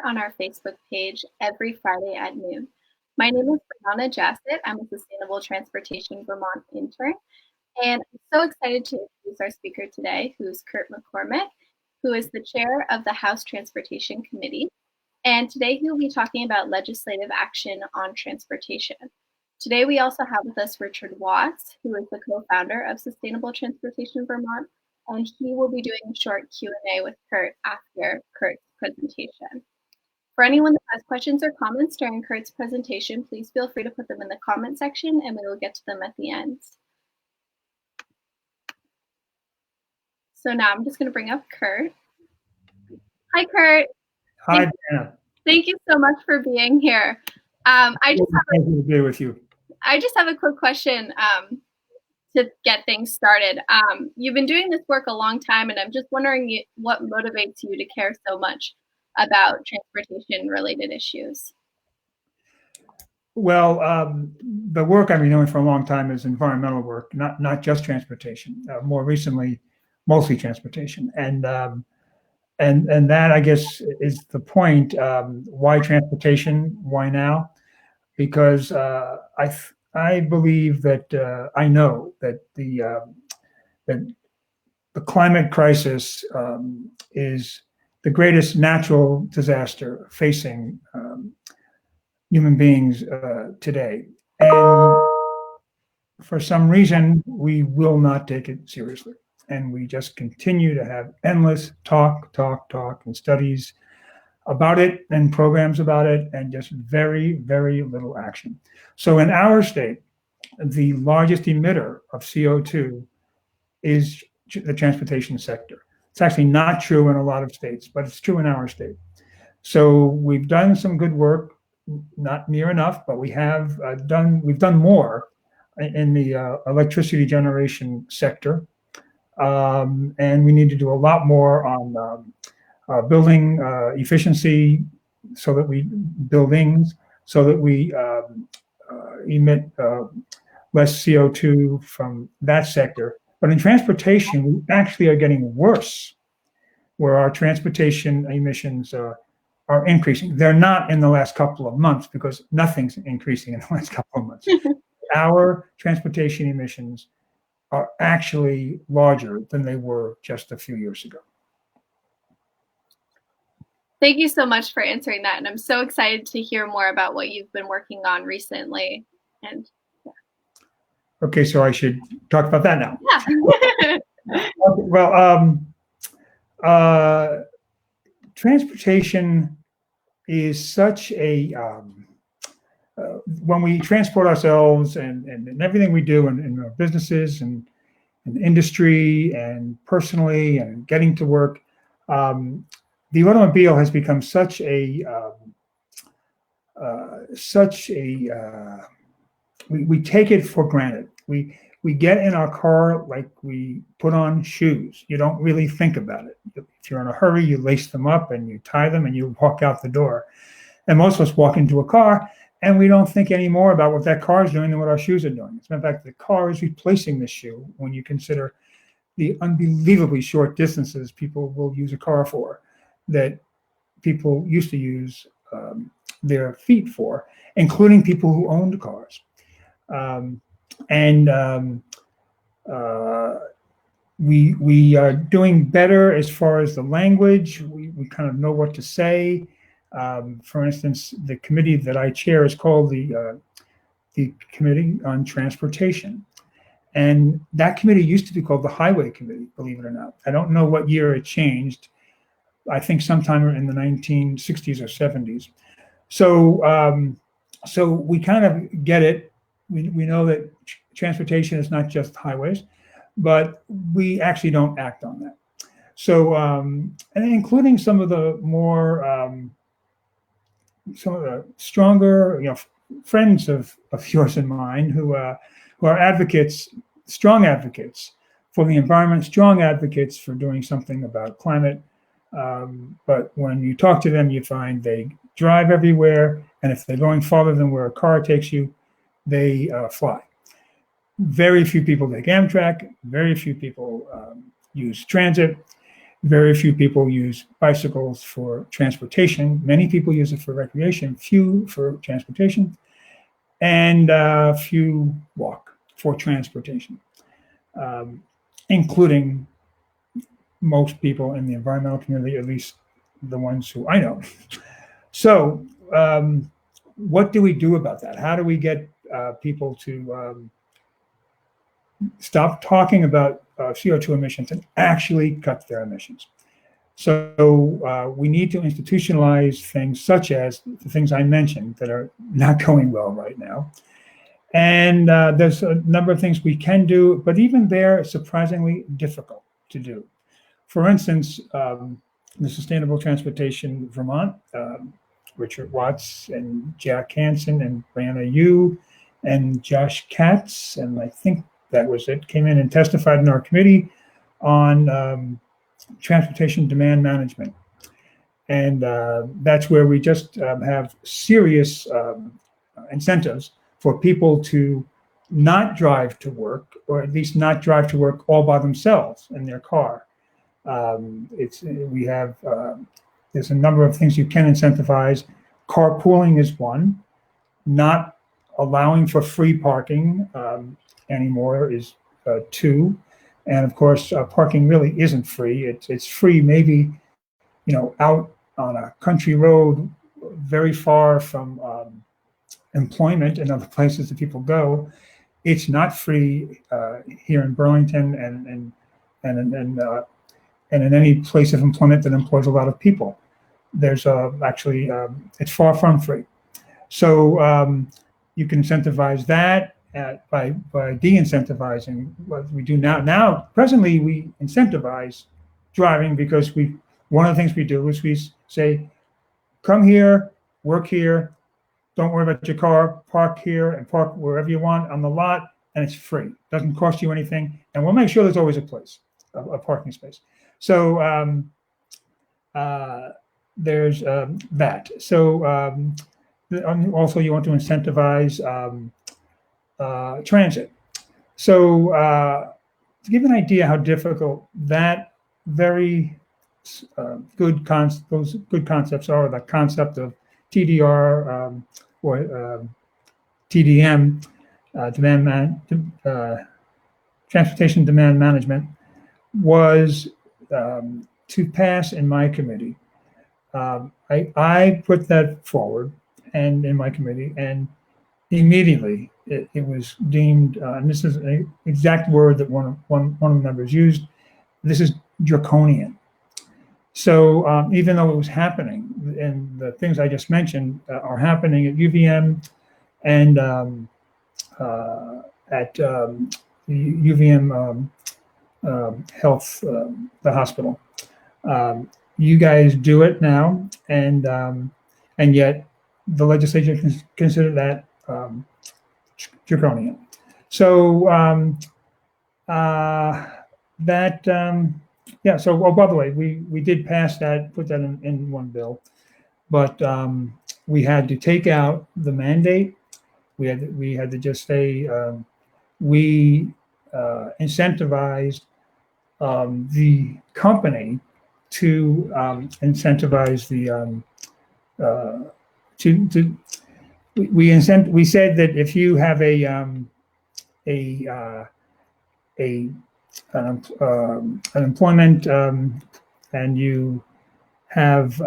on our Facebook page every Friday at noon. My name is Brianna Jassett. I'm a Sustainable Transportation Vermont intern, and I'm so excited to introduce our speaker today, who's Curt McCormack, who is the chair of the House Transportation Committee. And today he'll be talking about legislative action on transportation. Today we also have with us Richard Watts, who is the co-founder of Sustainable Transportation Vermont, and he will be doing a short Q&A with Curt after Curt's presentation. For anyone that has questions or comments during Curt's presentation, please feel free to put them in the comment section and we will get to them at the end. So now I'm just going to bring up Curt. Hi, Curt. Hi, Anna. Thank you so much for being here. I just have a quick question to get things started. You've been doing this work a long time, and I'm just wondering what motivates you to care so much about transportation-related issues. Well, the work I've been doing for a long time is environmental work, not just transportation. More recently, mostly transportation, and that, I guess, is the point. Why transportation? Why now? Because I believe that I know that the climate crisis is the greatest natural disaster facing human beings today, and for some reason we will not take it seriously, and we just continue to have endless talk and studies about it and programs about it, and just very, very little action. So in our state, the largest emitter of CO2 is the transportation sector. It's actually not true in a lot of states, but it's true in our state. So we've done some good work, not near enough, but we've done more in the electricity generation sector, and we need to do a lot more on building efficiency, so that we emit less CO2 from that sector. But in transportation, we actually are getting worse, where our transportation emissions are increasing. They're not in the last couple of months, because nothing's increasing in the last couple of months. Our transportation emissions are actually larger than they were just a few years ago. Thank you so much for answering that, and I'm so excited to hear more about what you've been working on recently. And yeah. Okay, so I should talk about that now. Yeah. Well, transportation is such a when we transport ourselves and everything we do in our businesses and in industry and personally and getting to work. The automobile has become we take it for granted. We get in our car like we put on shoes. You don't really think about it. If you're in a hurry, you lace them up and you tie them and you walk out the door. And most of us walk into a car and we don't think any more about what that car is doing than what our shoes are doing. As a matter of fact, the car is replacing the shoe when you consider the unbelievably short distances people will use a car for, that people used to use their feet for, including people who owned cars. We are doing better as far as the language. We kind of know what to say. For instance, the committee that I chair is called the Committee on Transportation. And that committee used to be called the Highway Committee, believe it or not. I don't know what year it changed. I think sometime in the 1960s or 70s. So we kind of get it. We know that transportation is not just highways, but we actually don't act on that. So, and including some of the more, some of the stronger, friends of yours and mine who are advocates, strong advocates for the environment, strong advocates for doing something about climate. But when you talk to them, you find they drive everywhere, and if they're going farther than where a car takes you, they fly. Very few people take Amtrak. Very few people use transit. Very few people use bicycles for transportation. Many people use it for recreation, few for transportation, and few walk for transportation, including most people in the environmental community, at least the ones who I know. So, what do we do about that? How do we get people to stop talking about CO2 emissions and actually cut their emissions? So we need to institutionalize things such as the things I mentioned that are not going well right now. And there's a number of things we can do, but even there, it's surprisingly difficult to do. For instance, the Sustainable Transportation Vermont, Richard Watts and Jack Hansen and Brianna Yu and Josh Katz, and I think that was it, came in and testified in our committee on transportation demand management. And that's where we just have serious incentives for people to not drive to work, or at least not drive to work all by themselves in their car. There's a number of things you can incentivize. Carpooling is one. Not allowing for free parking anymore is two. And of course, parking really isn't free. It's free maybe, out on a country road very far from employment and other places that people go. It's not free here in Burlington and in any place of employment that employs a lot of people. There's actually, it's far from free. So you can incentivize that by de-incentivizing what we do now. Now, presently, we incentivize driving because one of the things we do is we say, come here, work here, don't worry about your car, park here and park wherever you want on the lot, and it's free. Doesn't cost you anything, and we'll make sure there's always a place, a parking space. So there's that. So also you want to incentivize transit. So to give an idea how difficult that very those good concepts are, the concept of TDR or TDM, transportation demand management, was to pass in my committee. I put that forward and in my committee, and immediately it was deemed, and this is an exact word that one of the members used, this is draconian. So even though it was happening, and the things I just mentioned are happening at UVM and at the UVM Health, the hospital. You guys do it now, and yet the legislature considered that draconian. So yeah. So by the way, we did pass that, put that in one bill, but we had to take out the mandate. We had to just say we incentivized the company to incentivize we said that if you have an employment and you have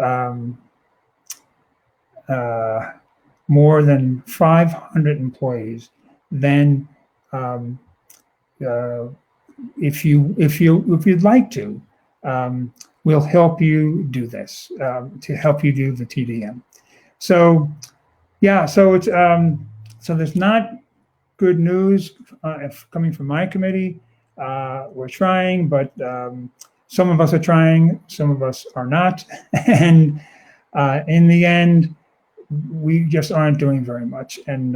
more than 500 employees, then if you'd like to, we'll help you do this, to help you do the TDM. So yeah, so it's so there's not good news coming from my committee. We're trying, but some of us are trying, some of us are not, and in the end, we just aren't doing very much, and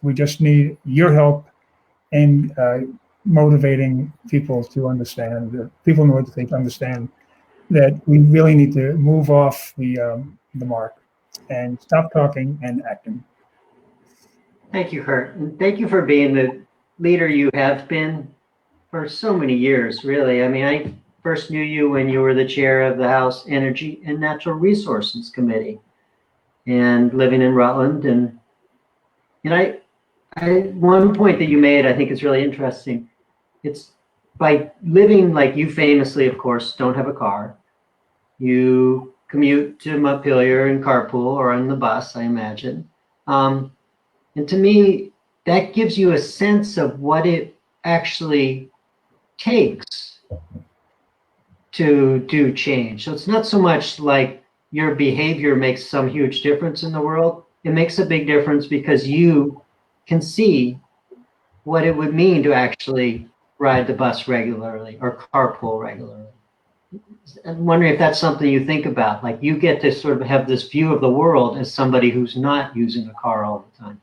we just need your help in motivating people to understand, people in order to understand that we really need to move off the mark and stop talking and acting. Thank you, Curt, and thank you for being the leader you have been for so many years. Really, I mean, first knew you when you were the chair of the House Energy and Natural Resources Committee and living in Rutland. And one point that you made, I think is really interesting. It's by living like you famously, of course, don't have a car. You commute to Montpelier in carpool or on the bus, I imagine. And to me, that gives you a sense of what it actually takes to do change. So it's not so much like your behavior makes some huge difference in the world. It makes a big difference because you can see what it would mean to actually ride the bus regularly or carpool regularly. I'm wondering if that's something you think about, like you get to sort of have this view of the world as somebody who's not using a car all the time.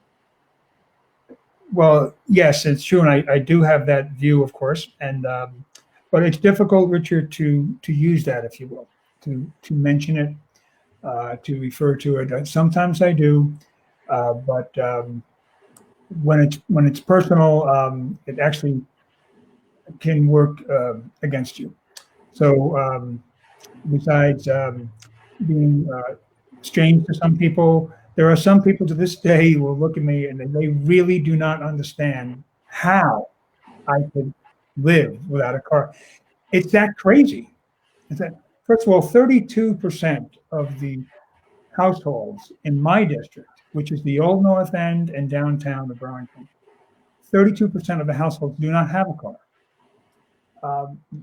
Well, yes, it's true, and I do have that view, of course, and but it's difficult, Richard, to use that, if you will, to mention it, to refer to it. Sometimes I do, but when it's personal, it actually can work against you. So besides being strange to some people, there are some people to this day who will look at me and they really do not understand how I could live without a car. It's that crazy. It's that, first of all, 32% of the households in my district, which is the Old North End and downtown of Burlington, 32% of the households do not have a car.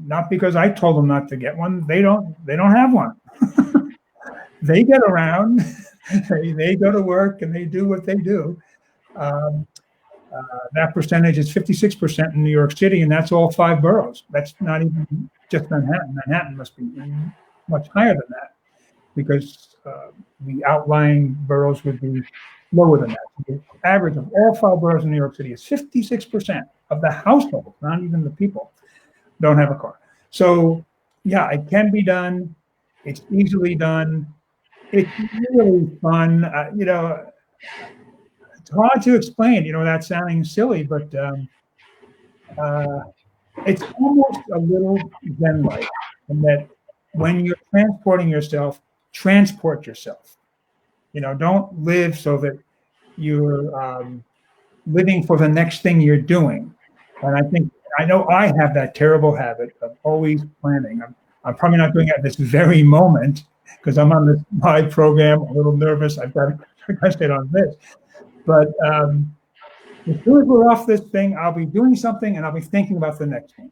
Not because I told them not to get one. They don't have one. They get around. They go to work and they do what they do. That percentage is 56% in New York City, and that's all 5 boroughs. That's not even just Manhattan. Manhattan must be much higher than that, because the outlying boroughs would be lower than that. The average of all 5 boroughs in New York City is 56% of the households, not even the people, don't have a car. So yeah, it can be done. It's easily done. It's really fun. It's hard to explain, without sounding silly, but it's almost a little Zen-like, in that when you're transporting yourself, transport yourself. Don't live so that you're living for the next thing you're doing. And I know I have that terrible habit of always planning. I'm probably not doing it at this very moment because I'm on this live program, a little nervous. I've got to get on this. But as soon as we're off this thing, I'll be doing something and I'll be thinking about the next thing.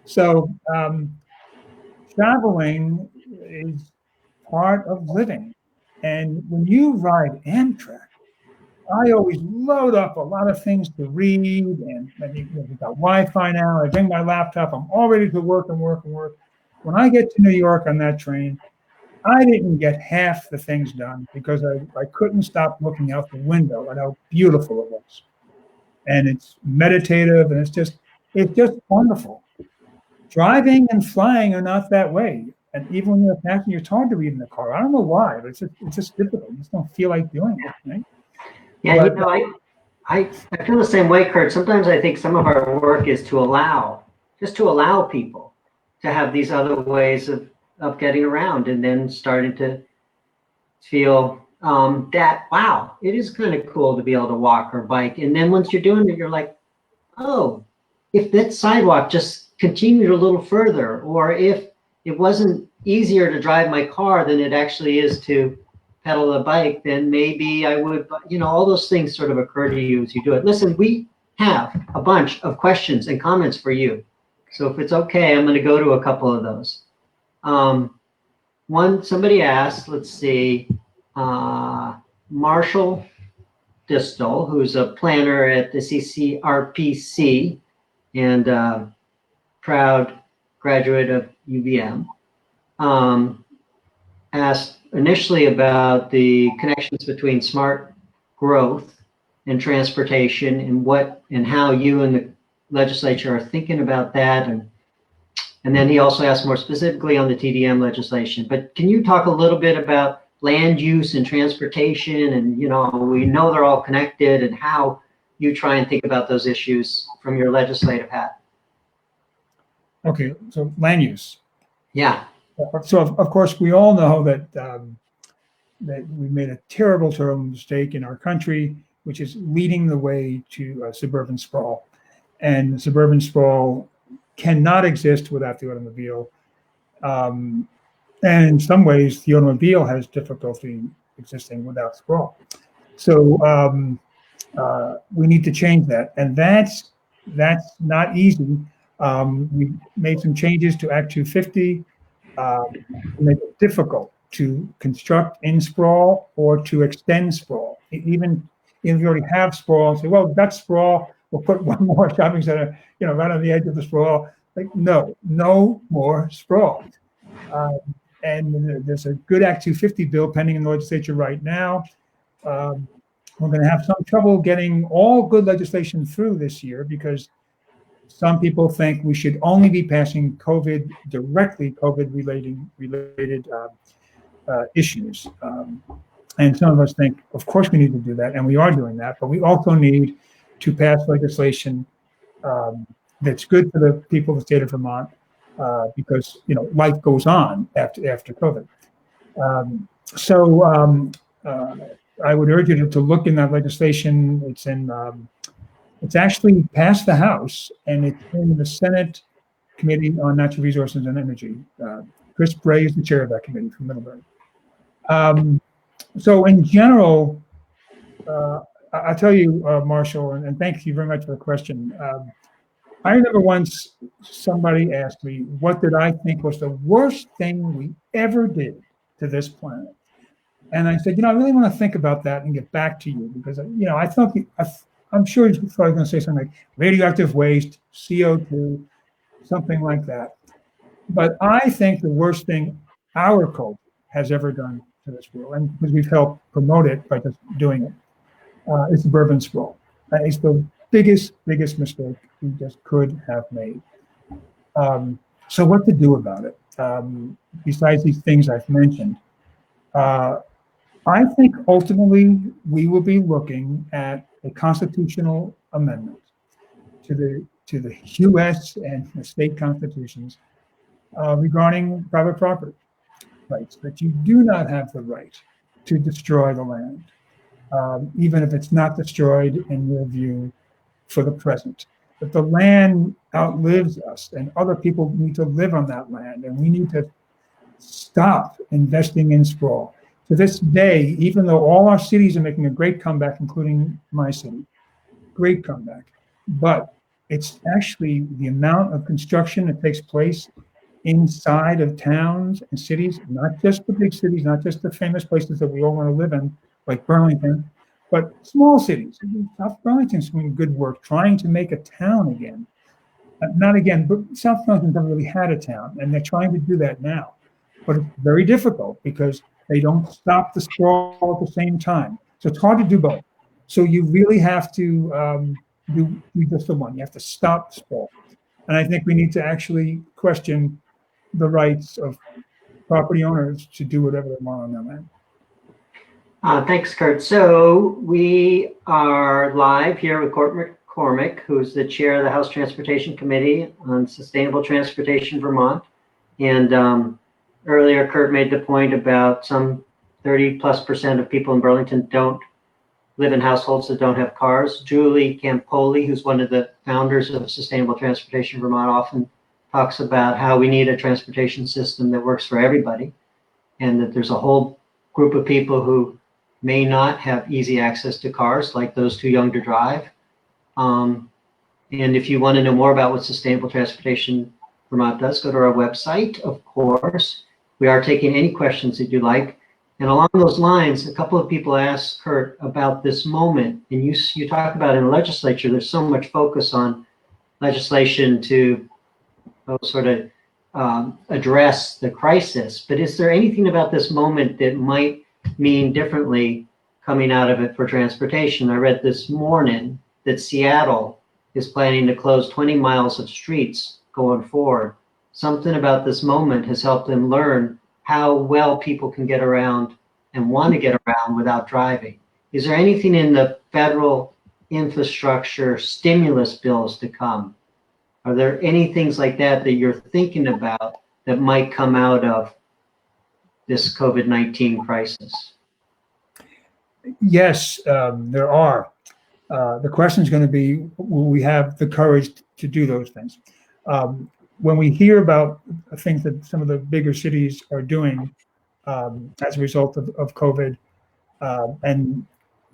So traveling is part of living. And when you ride Amtrak, I always load up a lot of things to read, and we've got Wi-Fi now. I bring my laptop. I'm all ready to work and work and work. When I get to New York on that train, I didn't get half the things done because I couldn't stop looking out the window at how beautiful it was. And it's meditative, and it's just wonderful. Driving and flying are not that way. And even when you're a passenger, it's hard to read in the car. I don't know why, but it's just difficult. You just don't feel like doing it, right? Yeah, I feel the same way, Curt. Sometimes I think some of our work is to allow people to have these other ways of getting around, and then starting to feel that, wow, it is kind of cool to be able to walk or bike. And then once you're doing it, you're like, oh, if that sidewalk just continued a little further, or if it wasn't easier to drive my car than it actually is to pedal a bike, then maybe I would, all those things sort of occur to you as you do it. Listen, we have a bunch of questions and comments for you. So if it's okay, I'm going to go to a couple of those. Somebody asked, let's see, Marshall Distal, who's a planner at the CCRPC and proud graduate of UVM, asked initially about the connections between smart growth and transportation, and how you and the legislature are thinking about that. And then he also asked more specifically on the TDM legislation. But can you talk a little bit about land use and transportation? And, we know they're all connected, and how you try and think about those issues from your legislative hat. Okay, so land use. Yeah. So of course we all know that that we made a terrible, terrible mistake in our country, which is leading the way to suburban sprawl. And suburban sprawl cannot exist without the automobile. Um, and in some ways, the automobile has difficulty existing without sprawl. So we need to change that, and that's not easy. We made some changes to Act 250 to make it difficult to construct in sprawl or to extend sprawl. Even if you already have sprawl, say, well, that's sprawl. We'll put one more shopping center, right on the edge of the sprawl. Like, no, no more sprawl. Um, and there's a good Act 250 bill pending in the legislature right now. Um, we're going to have some trouble getting all good legislation through this year because some people think we should only be passing directly COVID related issues. And some of us think, of course, we need to do that, and we are doing that. But we also need to pass legislation that's good for the people of the state of Vermont because life goes on after COVID. I would urge you to look in that legislation. It's actually passed the House, and it's in the Senate Committee on Natural Resources and Energy. Chris Bray is the chair of that committee from Middlebury. So in general, I'll tell you, Marshall, and thank you very much for the question. I remember once somebody asked me, what did I think was the worst thing we ever did to this planet? And I said, I really want to think about that and get back to you because, I thought, I'm sure he's probably going to say something like radioactive waste, CO2, something like that. But I think the worst thing our culture has ever done to this world, and because we've helped promote it by just doing it, is suburban sprawl. It's the biggest mistake we just could have made. So what to do about it? Besides these things I've mentioned, I think ultimately we will be looking at a constitutional amendment to the U.S. and the state constitutions regarding private property rights, that you do not have the right to destroy the land, even if it's not destroyed in your view for the present. But the land outlives us, and other people need to live on that land, and we need to stop investing in sprawl. To this day, even though all our cities are making a great comeback, including my city, great comeback, but it's actually the amount of construction that takes place inside of towns and cities, not just the big cities, not just the famous places that we all want to live in, like Burlington, but small cities. South Burlington's doing good work trying to make a town again. Not again, but South Burlington never really had a town, and they're trying to do that now. But it's very difficult because they don't stop the sprawl at the same time. So it's hard to do both. So you really have to do just the one. You have to stop the sprawl. And I think we need to actually question the rights of property owners to do whatever they want on their land. Thanks, Curt. So we are live here with Curt McCormack, who's the chair of the House Transportation Committee on Sustainable Transportation Vermont. And earlier, Curt made the point about some 30+% of people in Burlington don't live in households that don't have cars. Julie Campoli, who's one of the founders of Sustainable Transportation Vermont, often talks about how we need a transportation system that works for everybody, and that there's a whole group of people who may not have easy access to cars, like those too young to drive. And if you want to know more about what Sustainable Transportation Vermont does, go to our website, of course. We are taking any questions that you like. And along those lines, a couple of people asked Curt about this moment. And you talk about in the legislature, there's so much focus on legislation to sort of address the crisis. But is there anything about this moment that might mean differently coming out of it for transportation? I read this morning that Seattle is planning to close 20 miles of streets going forward. Something about this moment has helped them learn how well people can get around and want to get around without driving. Is there anything in the federal infrastructure stimulus bills to come Are there any things like that that you're thinking about that might come out of this COVID-19 crisis? Yes, there are. The question is going to be, will we have the courage to do those things? When we hear about things that some of the bigger cities are doing as a result of COVID, and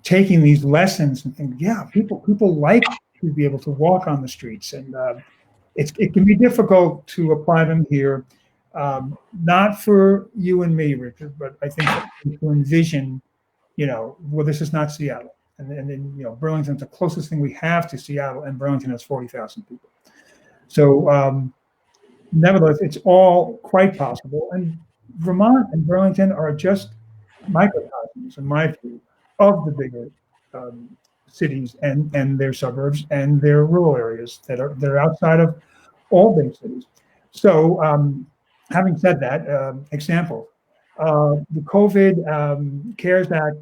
taking these lessons and think, yeah, people like to be able to walk on the streets, and it can be difficult to apply them here, not for you and me, Richard, but I think to envision, well, this is not Seattle. And then, Burlington's the closest thing we have to Seattle, and Burlington has 40,000 people. So, nevertheless, it's all quite possible. And Vermont and Burlington are just microcosms, in my view, of the bigger cities and their suburbs and their rural areas that are outside of all big cities. So, having said that, example, the COVID CARES Act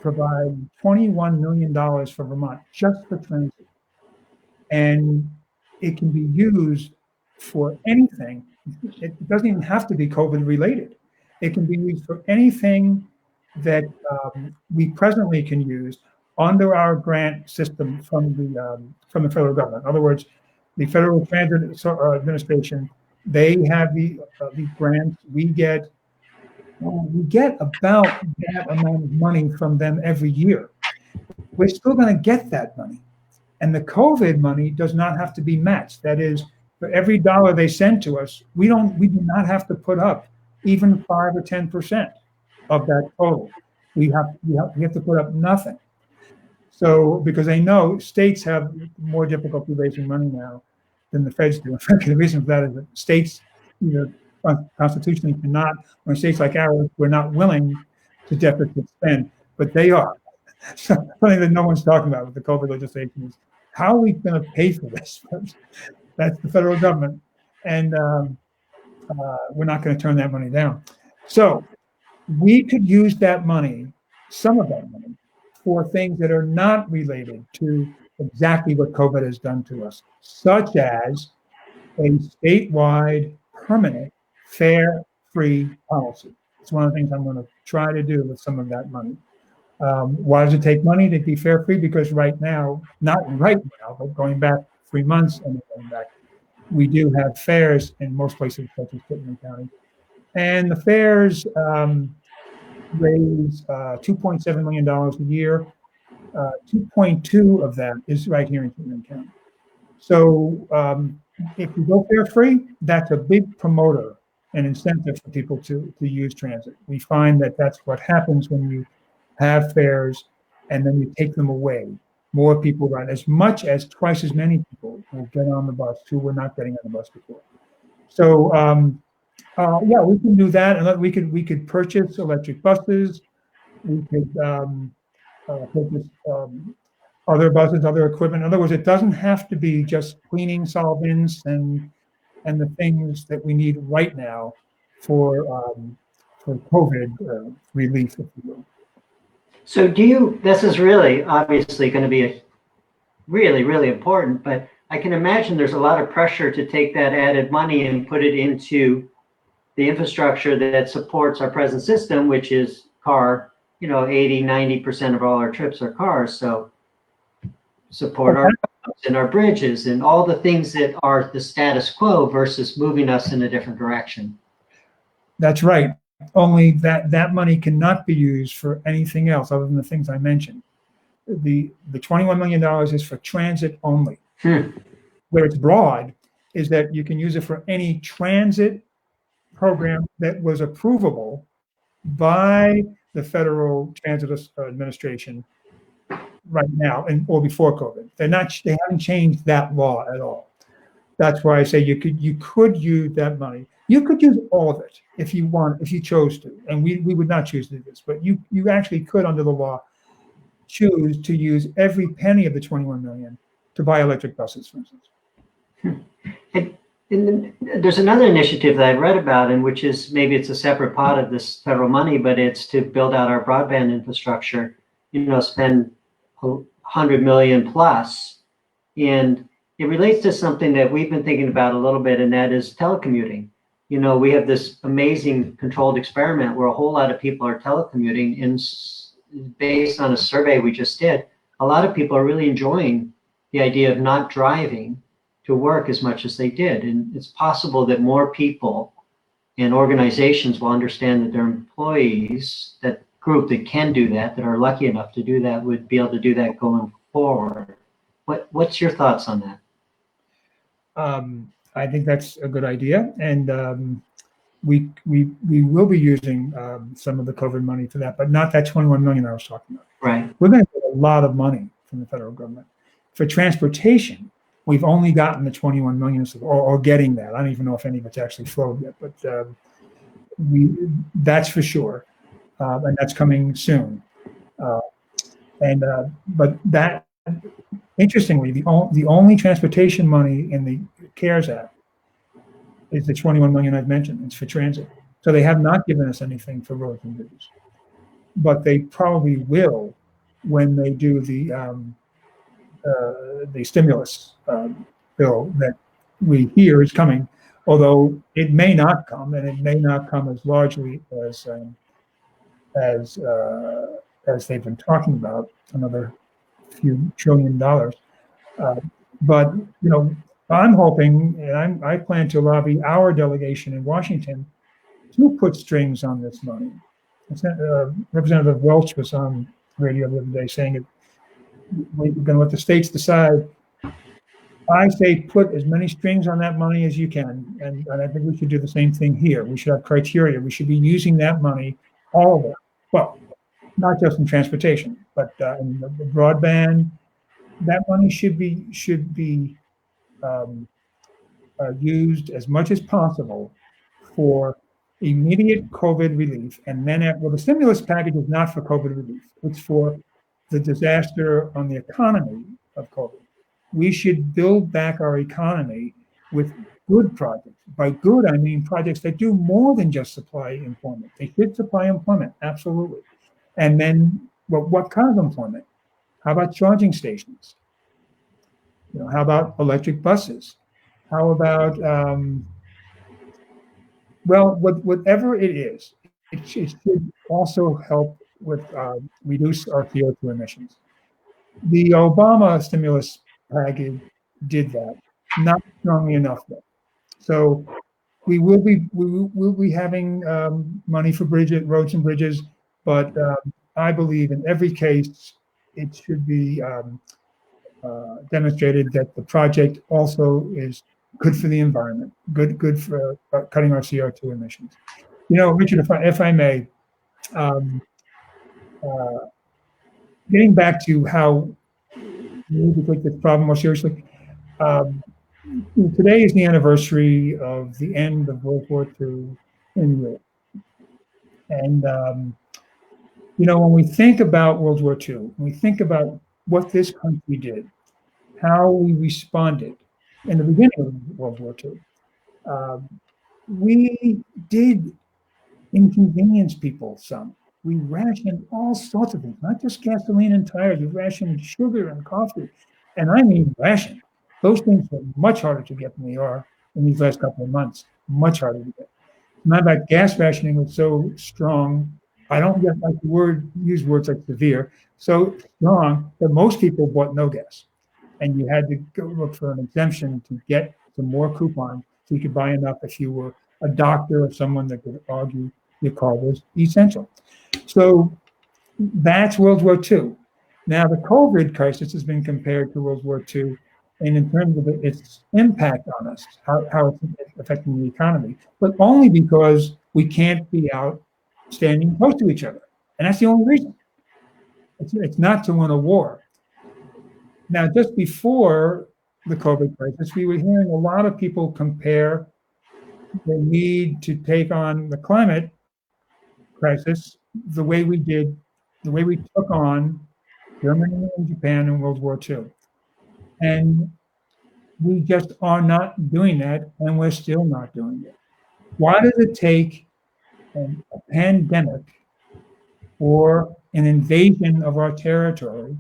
provide $21 million for Vermont just for transit. And it can be used for anything. It doesn't even have to be COVID related. It can be used for anything that we presently can use under our grant system from the federal government. In other words, the Federal Transit Administration, they have the grants. We get about that amount of money from them every year. We're still going to get that money. And the COVID money does not have to be matched. That is, for every dollar they send to us, we do not have to put up even 5 or 10% of that total. We have to put up nothing. So, because I know states have more difficulty raising money now than the feds do. In fact, the reason for that is that states either constitutionally cannot, or in states like ours, we're not willing to deficit spend, but they are. So, something that no one's talking about with the COVID legislation is, how are we going to pay for this? That's the federal government, and we're not going to turn that money down. So we could use that money, some of that money, for things that are not related to exactly what COVID has done to us, such as a statewide permanent fare free policy. It's one of the things I'm going to try to do with some of that money. Why does it take money to be fare free? Because right now, not right now, but going back 3 months and going back, we do have fares in most places such as Pittman County. And the fares raise $2.7 million a year. 2.2 of that is right here in Pittman County. So if you go fare free, that's a big promoter and incentive for people to use transit. We find that that's what happens when you have fares and then you take them away. More people run, as much as twice as many people will get on the bus who were not getting on the bus before. So yeah, we can do that, and we could purchase electric buses. We could purchase other buses, other equipment. In other words, it doesn't have to be just cleaning solvents and the things that we need right now for COVID relief, if you will. So this is really obviously going to be really, really important, but I can imagine there's a lot of pressure to take that added money and put it into the infrastructure that supports our present system, which is car, 80, 90% of all our trips are cars. So support our roads and our bridges and all the things that are the status quo versus moving us in a different direction. That's right. Only that money cannot be used for anything else other than the things I mentioned. The $21 million is for transit only. Where it's broad is that you can use it for any transit program that was approvable by the Federal Transit Administration right now or before COVID. They haven't changed that law at all. That's why I say you could use that money. You could use all of it if you chose to, and we would not choose to do this, but you actually could, under the law, choose to use every penny of the 21 million to buy electric buses, for instance. And there's another initiative that I read about, and which is maybe it's a separate pot of this federal money, but it's to build out our broadband infrastructure. Spend $100 million plus, and it relates to something that we've been thinking about a little bit, and that is telecommuting. You know, we have this amazing controlled experiment where a whole lot of people are telecommuting, and based on a survey we just did, a lot of people are really enjoying the idea of not driving to work as much as they did. And it's possible that more people and organizations will understand that their employees, that group that can do that, that are lucky enough to do that, would be able to do that going forward. What's your thoughts on that? I think that's a good idea, and we will be using some of the COVID money for that, but not that 21 million I was talking about. Right. We're going to get a lot of money from the federal government for transportation. We've only gotten the 21 million, or getting that. I don't even know if any of it's actually flowed yet, but that's for sure, and that's coming soon. But that, interestingly, the only transportation money in the CARES Act is the 21 million I've mentioned. It's for transit. So they have not given us anything for roads and bridges, but they probably will when they do the stimulus bill that we hear is coming. Although it may not come, and it may not come as largely as they've been talking about, another few $1 trillion. But you know, I'm hoping, and I plan to lobby our delegation in Washington to put strings on this money. Representative Welch was on radio the other day saying that we're going to let the states decide. I say put as many strings on that money as you can, and I think we should do the same thing here. We should have criteria. We should be using that money, all of it. Well, not just in transportation, but in the broadband. That money should be used as much as possible for immediate COVID relief, and then the stimulus package is not for COVID relief. It's for the disaster on the economy of COVID. We should build back our economy with good projects. By good, I mean projects that do more than just supply employment. They should supply employment, absolutely. And then, well, what kind of employment? How about charging stations? You know, how about electric buses? How about, well, whatever it is, it should also help with reduce our CO2 emissions. The Obama stimulus package did that, not strongly enough though. So we will be having money for roads and bridges, but I believe in every case it should be demonstrated that the project also is good for the environment, good for cutting our CO2 emissions. You know, Richard, if I may, getting back to how we need to take this problem more seriously. Today is the anniversary of the end of World War II in Europe. And, you know, when we think about World War II, when we think about what this country did, how we responded in the beginning of World War II, we did inconvenience people some. We rationed all sorts of things, not just gasoline and tires. We rationed sugar and coffee. And I mean ration. Those things are much harder to get than they are in these last couple of months. Much harder to get. Not that gas rationing was so strong. I don't get like use words like severe. So strong that most people bought no gas. And you had to go look for an exemption to get some more coupons so you could buy enough if you were a doctor or someone that could argue your car was essential. So that's World War II. Now the COVID crisis has been compared to World War II, and in terms of its impact on us, how it's affecting the economy, but only because we can't be out standing close to each other. And that's the only reason. It's not to win a war. Now, just before the COVID crisis, we were hearing a lot of people compare the need to take on the climate crisis the way we took on Germany and Japan in World War II. And we just are not doing that, and we're still not doing it. Why does it take a pandemic or an invasion of our territory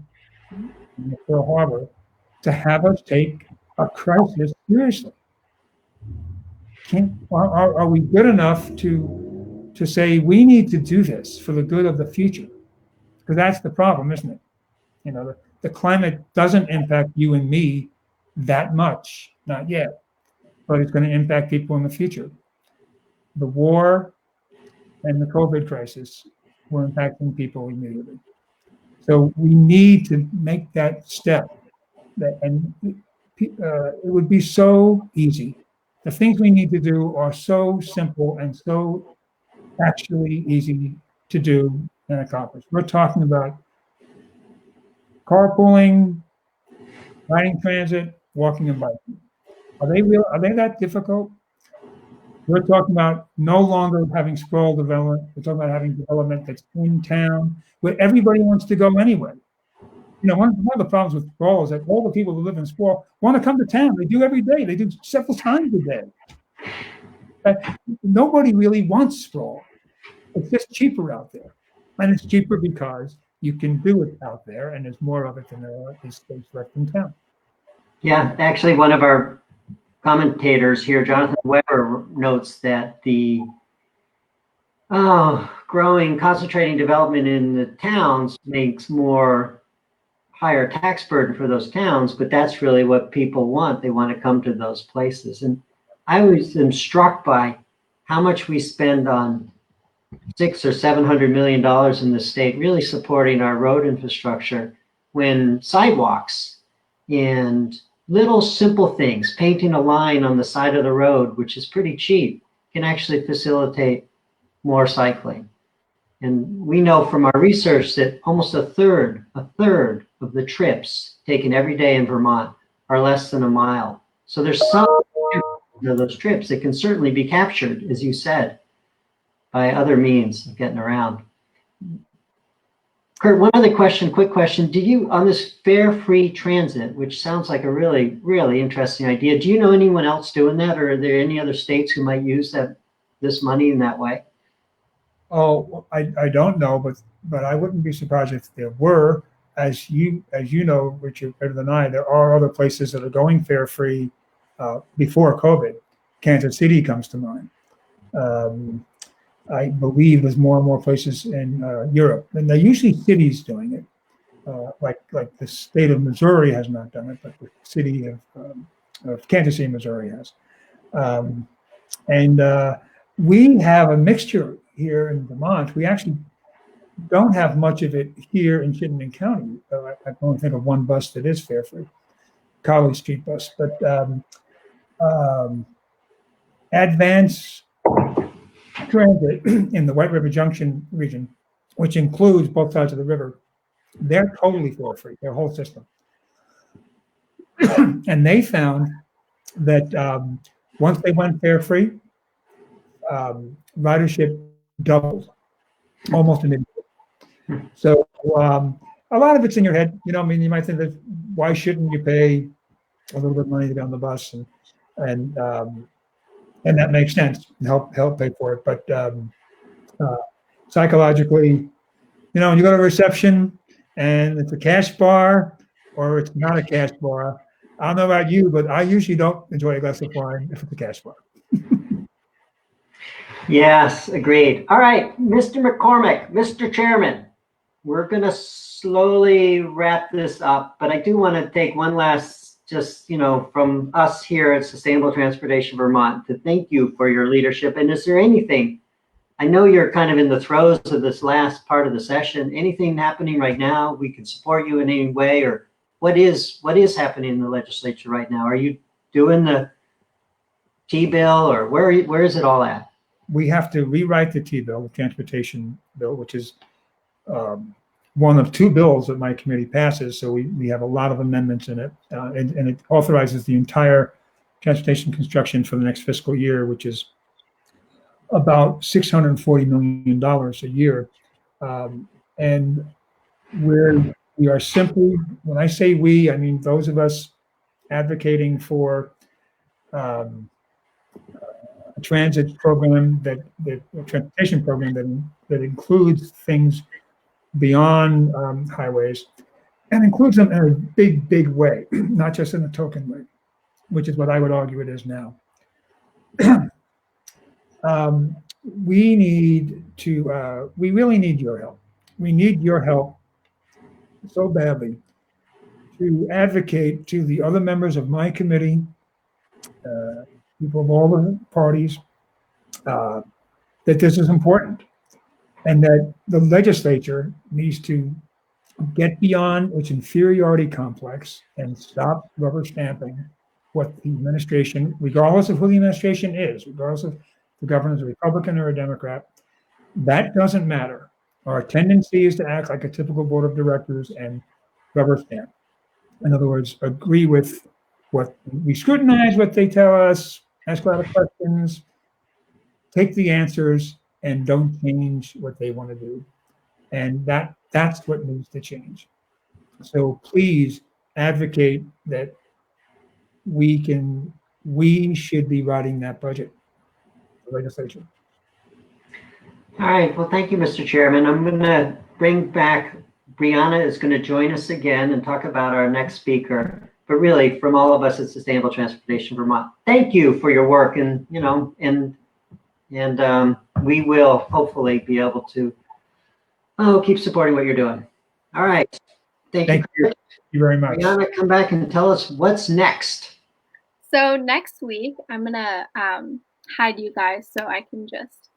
in the Pearl Harbor to have us take a crisis seriously. Are we good enough to say we need to do this for the good of the future? Because that's the problem, isn't it? You know, the climate doesn't impact you and me that much, not yet, but it's going to impact people in the future. The war and the COVID crisis were impacting people immediately. So we need to make that step. And it would be so easy. The things we need to do are so simple and so actually easy to do and accomplish. We're talking about carpooling, riding transit, walking and biking. Are they real? Are they that difficult? We're talking about no longer having sprawl development. We're talking about having development that's in town where everybody wants to go anyway. You know, one of the problems with sprawl is that all the people who live in sprawl want to come to town. They do every day. They do several times a day. But nobody really wants sprawl. It's just cheaper out there. And it's cheaper because you can do it out there, and there's more of it than there is space left in town. Yeah, actually, one of our commentators here, Jonathan Weber, notes that the growing, concentrating development in the towns makes more higher tax burden for those towns, but that's really what people want. They want to come to those places. And I always am struck by how much we spend on $600 or $700 million in the state really supporting our road infrastructure, when sidewalks and little simple things, painting a line on the side of the road, which is pretty cheap, can actually facilitate more cycling. And we know from our research that almost a third of the trips taken every day in Vermont are less than a mile. So there's some of those trips that can certainly be captured, as you said, by other means of getting around. Curt, one other question, quick question. Do you, on this fare-free transit, which sounds like a really, really interesting idea, do you know anyone else doing that, or are there any other states who might use this money in that way? Oh, I don't know, but I wouldn't be surprised if there were. As you know, Richard, better than I, there are other places that are going fare-free before COVID. Kansas City comes to mind. I believe there's more and more places in Europe, and they're usually cities doing it. Like the state of Missouri has not done it, but the city of Kansas City, Missouri has. And we have a mixture here in Vermont. We actually don't have much of it here in Chittenden County. I can only think of one bus that is fare-free, College Street bus. But Advance Transit in the White River Junction region, which includes both sides of the river, they're totally fare-free, their whole system. And they found that once they went fare-free, ridership doubled almost immediately. So a lot of it's in your head. You know, I mean, you might think that why shouldn't you pay a little bit of money to be on the bus, and that makes sense, and help pay for it. But psychologically, you know, when you go to reception and it's a cash bar or it's not a cash bar, I don't know about you, but I usually don't enjoy a glass of wine if it's a cash bar. Yes, agreed. All right, Mr. McCormack, Mr. Chairman, we're going to slowly wrap this up, but I do want to take one last, just, you know, from us here at Sustainable Transportation Vermont, to thank you for your leadership. And is there anything, I know you're kind of in the throes of this last part of the session, anything happening right now we can support you in any way, or what is happening in the legislature right now? Are you doing the T-bill, or where is it all at? We have to rewrite the T-bill, the transportation bill, which is one of two bills that my committee passes. So we have a lot of amendments in it, and it authorizes the entire transportation construction for the next fiscal year, which is about $640 million a year. And we are simply, when I say we, I mean those of us advocating for a transit program a transportation program that includes things beyond highways, and includes them in a big way, not just in a token way. which is what I would argue it is now. We really need your help. We need your help so badly to advocate to the other members of my committee, people of all the parties, that this is important and that the legislature needs to get beyond its inferiority complex and stop rubber stamping what the administration, regardless of who the administration is, regardless of the governor is a Republican or a Democrat, that doesn't matter. Our tendency is to act like a typical board of directors and rubber stamp. In other words, agree with what we scrutinize, what they tell us, ask a lot of questions, take the answers, and don't change what they want to do. And that's what needs to change. So please advocate that we should be writing that budget, the legislature. All right. Well, thank you, Mr. Chairman. I'm going to bring back Brianna is going to join us again and talk about our next speaker. But really, from all of us at Sustainable Transportation Vermont, thank you for your work, and we will hopefully be able to keep supporting what you're doing. All right. Thank you. Thank you very much. Brianna, come back and tell us what's next. So next week, I'm gonna hide you guys so I can just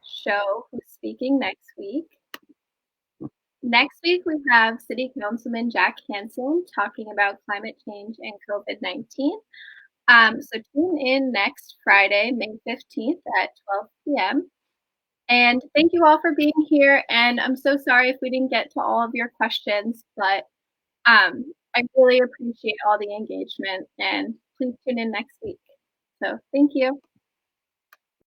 show who's speaking next week. Next week, we have City Councilman Jack Hansen talking about climate change and COVID-19. So tune in next Friday, May 15th at 12 p.m. And thank you all for being here. And I'm so sorry if we didn't get to all of your questions, but I really appreciate all the engagement, and please tune in next week. So thank you.